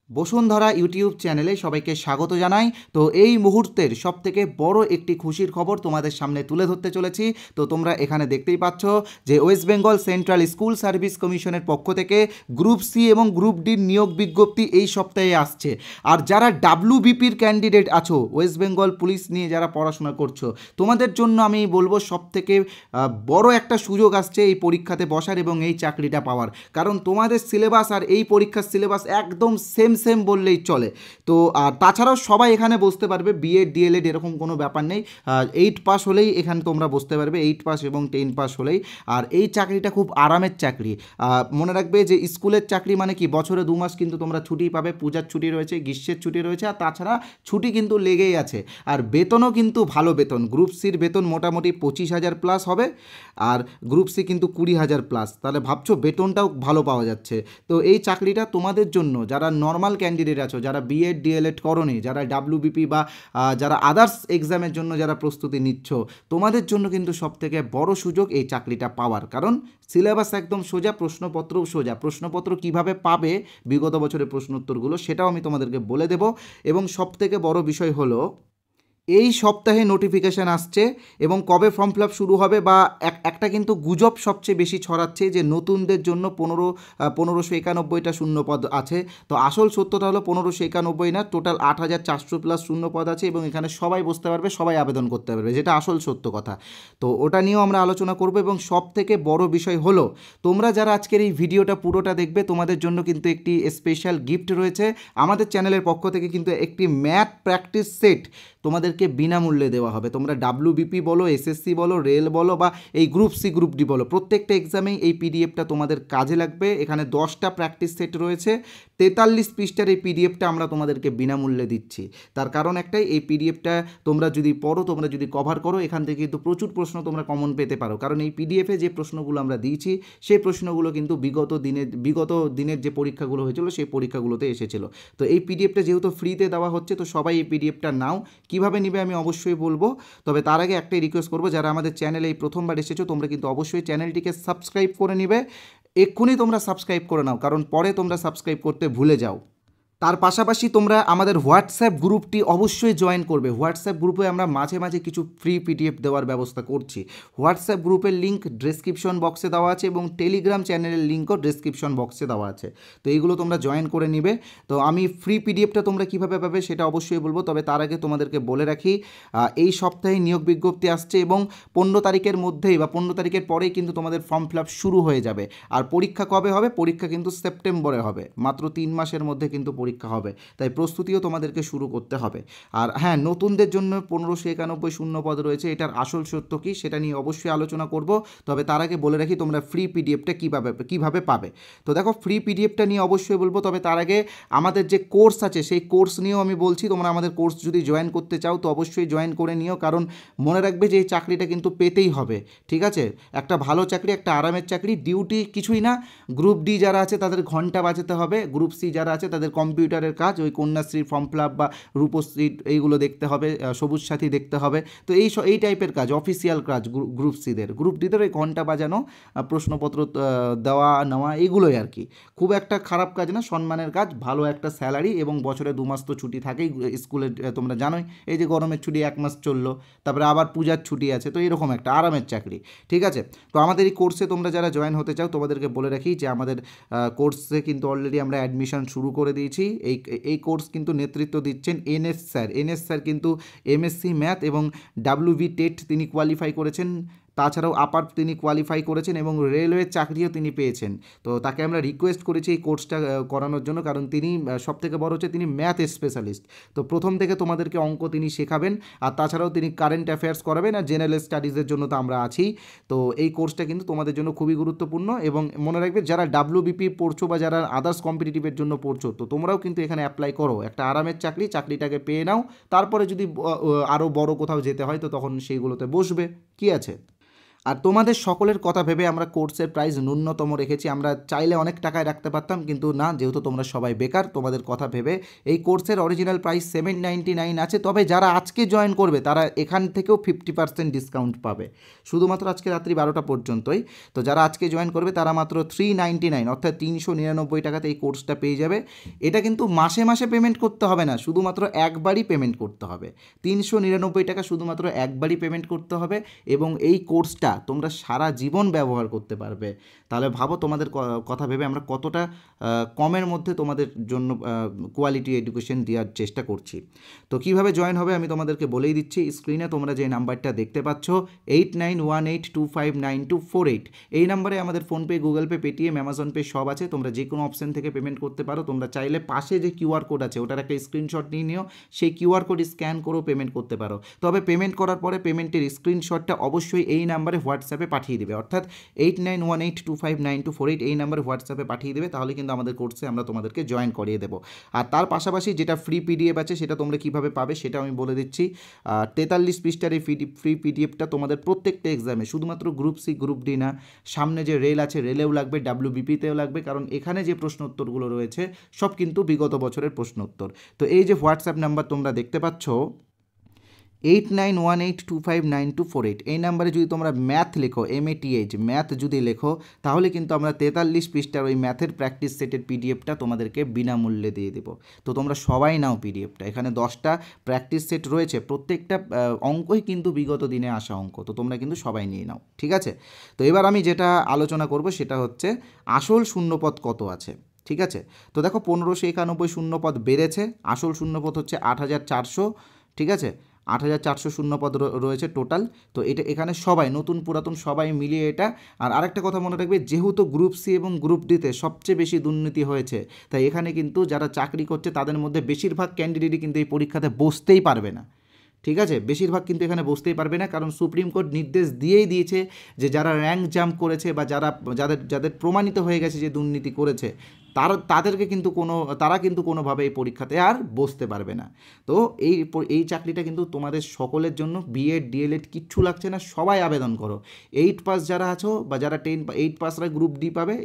Bashundhara YouTube চ্যানেলে সবাইকে স্বাগত জানাই। তো এই মুহূর্তের সবথেকে বড় একটি খুশির খবর তোমাদের সামনে তুলে ধরতে চলেছি। তো তোমরা এখানে দেখতেই পাচ্ছ যে West Bengal central school service কমিশনের পক্ষ থেকে গ্রুপ সি এবং গ্রুপ ডির নিয়োগ বিজ্ঞপ্তি এই সপ্তাহে আসছে। আর যারা ডাব্লিউবিপির ক্যান্ডিডেট আছো, ওয়েস্ট বেঙ্গল পুলিশ নিয়ে যারা পড়াশোনা করছো, তোমাদের জন্য আমি বলবো সবথেকে বড় একটা সুযোগ আসছে এই পরীক্ষাতে বসার এবং এই চাকরিটা পাওয়ার। কারণ তোমাদের সিলেবাস আর এই পরীক্ষার সিলেবাস একদম সেম সেম বললেই চলে। তো আর তাছাড়াও সবাই এখানে বসতে পারবে, বিএড ডিএলএড এরকম কোনো ব্যাপার নেই। 8 পাস হলেই এখানে তোমরা বসতে পারবে, 8 পাস এবং 10 পাস হলেই। আর এই চাকরিটা খুব আরামের চাকরি। মনে রাখবে যে স্কুলের চাকরি মানে কি, বছরে 2 মাস কিন্তু তোমরা ছুটি পাবে, পূজার ছুটি রয়েছে, গ্রীষ্মের ছুটি রয়েছে, আর তাছাড়া ছুটি কিন্তু লেগেই আছে। আর বেতনও কিন্তু ভালো বেতন, গ্রুপ সির বেতন মোটামুটি 25,000 প্লাস হবে, আর গ্রুপ সি কিন্তু 20,000 প্লাস। তাহলে ভাবছো বেতনটাও ভালো পাওয়া যাচ্ছে। তো এই চাকরিটা তোমাদের জন্য যারা নর্মাল ক্যান্ডিডেট আছো, যারা বিএড ডিএলএড করোনি, যারা ডাব্লিউবিপি বা যারা আদার্স এক্সামের জন্য যারা প্রস্তুতি নিচ্ছ, তোমাদের জন্য কিন্তু সবথেকে বড় সুযোগ এই চাকরিটা পাওয়ার। কারণ সিলেবাস একদম সোজা, প্রশ্নপত্রও সোজা। প্রশ্নপত্র কিভাবে পাবে বিগত বছরের প্রশ্নোত্তরগুলো সেটাও আমি তোমাদেরকে বলে দেব। এবং সবথেকে বড় বিষয় হলো এই সপ্তাহে নোটিফিকেশান আসছে এবং কবে ফর্ম ফিল আপ শুরু হবে, বা একটা কিন্তু গুজব সবচেয়ে বেশি ছড়াচ্ছে যে নতুনদের জন্য 1591টা শূন্যপদ আছে। তো আসল সত্যটা হলো 1591 না, টোটাল 8,400 প্লাস শূন্যপদ আছে এবং এখানে সবাই বসতে পারবে, সবাই আবেদন করতে পারবে, যেটা আসল সত্য কথা। তো ওটা নিয়েও আমরা আলোচনা করব। এবং সব থেকে বড় বিষয় হলো, তোমরা যারা আজকের এই ভিডিওটা পুরোটা দেখবে, তোমাদের জন্য কিন্তু একটি স্পেশাল গিফট রয়েছে আমাদের চ্যানেলের পক্ষ থেকে। কিন্তু একটি ম্যাথ প্র্যাকটিস সেট তোমাদেরকে বিনামূল্যে দেওয়া হবে। তোমরা ডাব্লিউবিপি বলো, এসএসসি বলো, রেল বলো, বা এই গ্রুপ সি গ্রুপ ডি বলো, প্রত্যেকটা এক্সামেই এই পিডিএফটা তোমাদের কাজে লাগবে। এখানে 10টা প্র্যাকটিস সেট রয়েছে, 43 পৃষ্ঠার এই পিডিএফটা আমরা তোমাদেরকে বিনামূল্যে দিচ্ছি। তার কারণ একটাই, এই পিডিএফটা তোমরা যদি পড়ো, তোমরা যদি কভার করো, এখান থেকে কিন্তু প্রচুর প্রশ্ন তোমরা কমন পেতে পারো। কারণ এই পিডিএফে যে প্রশ্নগুলো আমরা দিয়েছি, সেই প্রশ্নগুলো কিন্তু বিগত দিনের যে পরীক্ষাগুলো হয়েছিল সেই পরীক্ষাগুলোতে এসেছিল। তো এই পিডিএফটা যেহেতু ফ্রিতে দেওয়া হচ্ছে, তো সবাই এই পিডিএফটা নাও। কীভাবে নিবে আমি অবশ্যই বলবো, তবে তার আগে একটাই রিকোয়েস্ট করবো, যারা আমাদের চ্যানেলে এই প্রথমবার এসেছো, তোমরা কিন্তু অবশ্যই চ্যানেলটিকে সাবস্ক্রাইব করে নিবে। এক্ষুনি তোমরা সাবস্ক্রাইব করে নাও, কারণ পরে তোমরা সাবস্ক্রাইব করতে ভুলে যাও। তার পাশাপাশি তোমরা আমাদের হোয়াটসঅ্যাপ গ্রুপটি অবশ্যই জয়েন করবে। হোয়াটসঅ্যাপ গ্রুপে আমরা মাঝে মাঝে কিছু ফ্রি পিডিএফ দেওয়ার ব্যবস্থা করছি। হোয়াটসঅ্যাপ গ্রুপের লিঙ্ক ডেসক্রিপশন বক্সে দেওয়া আছে এবং টেলিগ্রাম চ্যানেলের লিঙ্কও ডেসক্রিপশন বক্সে দেওয়া আছে। তো এইগুলো তোমরা জয়েন করে নিবে। তো আমি ফ্রি পিডিএফটা তোমরা কীভাবে পাবে সেটা অবশ্যই বলবো, তবে তার আগে তোমাদেরকে বলে রাখি, এই সপ্তাহে নিয়োগ বিজ্ঞপ্তি আসছে এবং 15 তারিখের মধ্যেই বা 15 তারিখের পরেই কিন্তু তোমাদের ফর্ম ফিল আপ শুরু হয়ে যাবে। আর পরীক্ষা কবে হবে? পরীক্ষা কিন্তু সেপ্টেম্বরে হবে, মাত্র 3 মাসের মধ্যে কিন্তু পরীক্ষা হবে। তাই প্রস্তুতিও তোমাদেরকে শুরু করতে হবে। আর হ্যাঁ, নতুনদের জন্য 1591 শূন্যপদ রয়েছে, এটার আসল সত্য কী সেটা নিয়ে অবশ্যই আলোচনা করব। তবে তার আগে বলে রাখি, তোমরা ফ্রি পিডিএফটা কীভাবে পাবে। তো দেখো, ফ্রি পিডিএফটা নিয়ে অবশ্যই বলবো, তবে তার আগে আমাদের যে কোর্স আছে সেই কোর্স নিয়েও আমি বলছি। তোমরা আমাদের কোর্স যদি জয়েন করতে চাও তো অবশ্যই জয়েন করে নিও, কারণ মনে রাখবে যে এই চাকরিটা কিন্তু পেতেই হবে। ঠিক আছে, একটা ভালো চাকরি, একটা আরামের চাকরি, ডিউটি কিছুই না। গ্রুপ ডি যারা আছে তাদের ঘন্টা বাজাতে হবে, গ্রুপ সি যারা আছে তাদের কম্পিউটারের কাজ, ওই কন্যাশ্রীর ফর্ম ফিল আপ বা রূপশ্রী এইগুলো দেখতে হবে, সবুজ সাথী দেখতে হবে। তো এই টাইপের কাজ, অফিসিয়াল কাজ গ্রুপ সিদের। গ্রুপ ডিদের ওই ঘন্টা বাজানো, প্রশ্নপত্র দেওয়া নেওয়া, এইগুলোই আর কি। খুব একটা খারাপ কাজ না, সম্মানের কাজ, ভালো একটা স্যালারি, এবং বছরে 2 মাস তো ছুটি থাকেই স্কুলে, তোমরা জানোই। এই যে গরমের ছুটি 1 মাস চললো, তারপরে আবার পূজার ছুটি আছে, তো এরকম একটা আরামের চাকরি। ঠিক আছে, তো আমাদের এই কোর্সে তোমরা যারা জয়েন হতে চাও, তোমাদেরকে বলে রাখি যে আমাদের কোর্সে কিন্তু অলরেডি আমরা অ্যাডমিশন শুরু করে দিয়েছি। এই কোর্স কিন্তু নেতৃত্ব দিচ্ছেন এনএস স্যার কিন্তু এমএসসি ম্যাথ এবং ডাব্লিউবি টেট তিনি কোয়ালিফাই করেছেন। তাছাড়াও আপার তিনি কোয়ালিফাই করেছেন এবং রেলওয়ের চাকরিও তিনি পেয়েছেন। তো তাকে আমরা রিকোয়েস্ট করেছি এই কোর্সটা করানোর জন্য, কারণ তিনি সবথেকে বড় হচ্ছে তিনি ম্যাথ স্পেশালিস্ট। তো প্রথম থেকে তোমাদেরকে অঙ্ক তিনি শেখাবেন, আর তাছাড়াও তিনি কারেন্ট অ্যাফেয়ার্স করাবেন, আর জেনারেল স্টাডিজের জন্য তো আমরা আছি। তো এই কোর্সটা কিন্তু তোমাদের জন্য খুবই গুরুত্বপূর্ণ। এবং মনে রাখবে, যারা ডাব্লিউবিপি পড়ছো বা যারা আদার্স কম্পিটিটিভের জন্য পড়ছো, তো তোমরাও কিন্তু এখানে অ্যাপ্লাই করো। একটা আরামের চাকরিটাকে পেয়ে নাও, তারপরে যদি আরও বড় কোথাও যেতে হয় তো তখন সেইগুলোতে বসবে। কি আছে? আর তোমাদের সকলের কথা ভেবে আমরা কোর্সের প্রাইস ন্যূনতম রেখেছি। আমরা চাইলে অনেক টাকায় রাখতে পারতাম, কিন্তু না, যেহেতু তোমরা সবাই বেকার, তোমাদের কথা ভেবে এই কোর্সের অরিজিনাল প্রাইস 799 আছে। তবে যারা আজকে জয়েন করবে তারা এখান থেকেও 50% ডিসকাউন্ট পাবে, শুধুমাত্র আজকে রাত্রি 12টা পর্যন্তই। তো যারা আজকে জয়েন করবে তারা মাত্র 399 অর্থাৎ 399 টাকাতে এই কোর্সটা পেয়ে যাবে। এটা কিন্তু মাসে মাসে পেমেন্ট করতে হবে না, শুধুমাত্র একবারই পেমেন্ট করতে হবে। 399 টাকা শুধুমাত্র একবারই পেমেন্ট করতে হবে, এবং এই কোর্সটা তোমরা সারা জীবন ব্যবহার করতে পারবে। তাহলে ভাবো তোমাদের কথা ভেবে আমরা কতটা কমের মধ্যে তোমাদের জন্য কোয়ালিটি এডুকেশন দেওয়ার চেষ্টা করছি। তো কিভাবে জয়েন হবে আমি তোমাদেরকে বলেই দিচ্ছি। স্ক্রিনে তোমরা যে নাম্বারটা দেখতে পাচ্ছ 8918259248, এই নাম্বারে আমাদের PhonePe, Google pay, Paytm, Amazon pay সব আছে। তোমরা যে কোনো অপশন থেকে পেমেন্ট করতে পারো। তোমরা চাইলে পাশে যে কিউআর কোড আছে ওটার একটা স্ক্রিনশট নিয়ে নিও, সেই কিউআর কোড স্ক্যান করেও পেমেন্ট করতে পারো। তবে পেমেন্ট করার পরে পেমেন্টের স্ক্রিনশটটা অবশ্যই এই নাম্বারে হোয়াটসঅ্যাপে পাঠিয়ে দেবে, অর্থাৎ 8918259248 এই নাম্বারে হোয়াটসঅ্যাপে পাঠিয়ে দেবে। তাহলে কিন্তু আমাদের কোর্সে আমরা তোমাদেরকে জয়েন করিয়ে দেবো। আর তার পাশাপাশি যেটা ফ্রি পিডিএফ আছে সেটা তোমরা কীভাবে পাবে সেটা আমি বলে দিচ্ছি। 43 পৃষ্ঠার এই ফ্রি পিডিএফটা তোমাদের প্রত্যেকটা এক্সামে, শুধুমাত্র গ্রুপ সি, গ্রুপ ডি না, সামনে যে রেল আছে রেলেও লাগবে, WBPতেও লাগবে, কারণ এখানে যে প্রশ্ন উত্তরগুলো রয়েছে সব কিন্তু বিগত বছরের প্রশ্ন উত্তর। তো এই যে হোয়াটসঅ্যাপ নাম্বার তোমরা দেখতে পাচ্ছ 8918259248, এই নাম্বারে যদি তোমরা ম্যাথ লেখো, MATH ম্যাথ যদি লেখো, তাহলে কিন্তু আমরা 43 পৃষ্ঠার ওই ম্যাথের প্র্যাকটিস সেটের পিডিএফটা তোমাদেরকে বিনামূল্যে দিয়ে দেবো। তো তোমরা সবাই নাও পিডিএফটা। এখানে 10টা প্র্যাকটিস সেট রয়েছে, প্রত্যেকটা অঙ্কই কিন্তু বিগত দিনে আসা অঙ্ক। তো তোমরা কিন্তু সবাই নিয়ে নাও, ঠিক আছে? তো এবার আমি যেটা আলোচনা করব সেটা হচ্ছে আসল শূন্যপদ কত আছে, ঠিক আছে? তো দেখো 1591 শূন্যপদ বেড়েছে, আসল শূন্যপদ হচ্ছে 8400, ঠিক আছে? 8400 শূন্যপদ রয়েছে টোটাল। তো এটা এখানে সবাই নতুন পুরাতন সবাই মিলিয়ে এটা। আর আরেকটা কথা মনে রাখবে, যেহেতু গ্রুপ সি এবং গ্রুপ ডিতে সবচেয়ে বেশি দুর্নীতি হয়েছে, তাই এখানে কিন্তু যারা চাকরি করছে তাদের মধ্যে বেশিরভাগ ক্যান্ডিডেটই কিন্তু এই পরীক্ষাতে বসতেই পারবে না, ঠিক আছে? বেশিরভাগ কিন্তু এখানে বসতেই পারবে না, কারণ সুপ্রিম কোর্ট নির্দেশ দিয়েই দিয়েছে যে যারা র্যাঙ্ক জাম্প করেছে বা যাদের প্রমাণিত হয়ে গেছে যে দুর্নীতি করেছে, তারা কিন্তু কোনোভাবে এই পরীক্ষাতে আর বসতে পারবে না। তো এই চাকরিটা কিন্তু তোমাদের সকলের জন্য, বিএড ডিএলএড কিচ্ছু লাগছে না, সবাই আবেদন করো। 8 পাস যারা আছো বা যারা 8 পাসরা গ্রুপ ডি পাবে,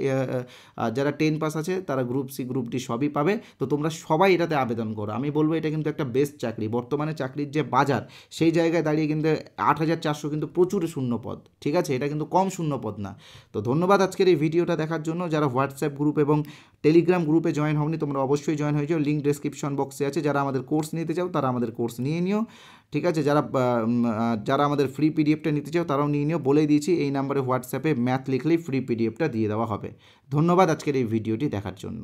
যারা 10 পাস আছে তারা গ্রুপ সি, গ্রুপ ডি সবই পাবে। তো তোমরা সবাই এটাতে আবেদন করো। আমি বলবো এটা কিন্তু একটা বেস্ট চাকরি। বর্তমানে চাকরির যে বাজার, সেই জায়গায় দাঁড়িয়ে কিন্তু 8400 কিন্তু প্রচুর শূন্যপদ, ঠিক আছে? এটা কিন্তু কম শূন্যপদ না। তো ধন্যবাদ আজকের এই ভিডিওটা দেখার জন্য। যারা হোয়াটসঅ্যাপ গ্রুপ এবং টেলিগ্রাম গ্রুপে জয়েন হওনি তোমরা অবশ্যই জয়েন হয়ে যাও, লিঙ্ক ডেসক্রিপশন বক্সে আছে। যারা আমাদের কোর্স নিতে চাও তারা আমাদের কোর্স নিয়ে নিও, ঠিক আছে? যারা আমাদের ফ্রি পিডিএফটা নিতে চাও তারাও নিয়ে নিও। বলেই দিয়েছি এই নাম্বারে হোয়াটসঅ্যাপে ম্যাথ লিখলেই ফ্রি পিডিএফটা দিয়ে দেওয়া হবে। ধন্যবাদ আজকের এই ভিডিওটি দেখার জন্য।